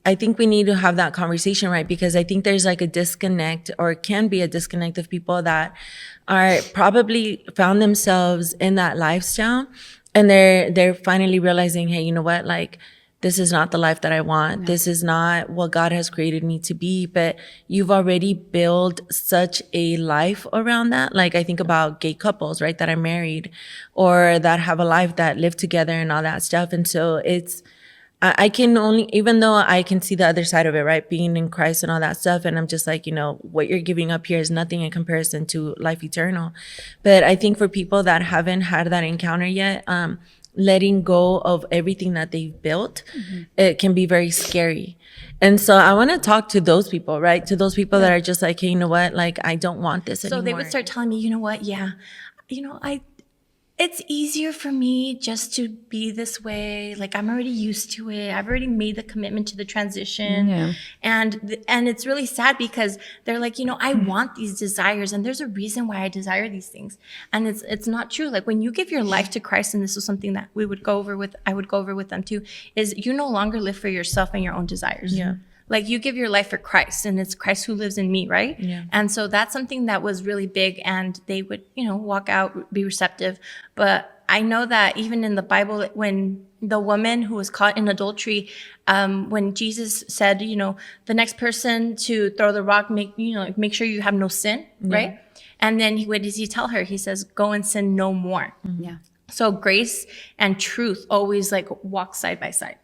I think we need to have that conversation, right? Because I think there's like a disconnect, or can be a disconnect, of people that are probably found themselves in that lifestyle, and they're finally realizing, hey, you know what? Like, this is not the life that I want. Yeah. This is not what God has created me to be. But you've already built such a life around that. Like, I think about gay couples, right, that are married or that have a life, that live together and all that stuff. And so I can only, even though I can see the other side of it, right, being in Christ and all that stuff, and I'm just like, you know, what you're giving up here is nothing in comparison to life eternal. But I think for people that haven't had that encounter yet, letting go of everything that they've built, it can be very scary. And so I want to talk to those people, right? To those people that are just like, hey, you know what? Like, I don't want this anymore. So they would start telling me, you know what? Yeah, you know, it's easier for me just to be this way. Like, I'm already used to it. I've already made the commitment to the transition. Yeah. And it's really sad because they're like, you know, I want these desires, and there's a reason why I desire these things. And it's not true. Like, when you give your life to Christ, and this is something that I would go over with them too, is you no longer live for yourself and your own desires. Yeah. Like, you give your life for Christ, and it's Christ who lives in me, right? Yeah. And so that's something that was really big, and they would, you know, walk out, be receptive. But I know that even in the Bible, when the woman who was caught in adultery, when Jesus said, you know, the next person to throw the rock, make sure you have no sin, right? And then what does he tell her? He says, go and sin no more. Mm-hmm. Yeah. So grace and truth always like walk side by side.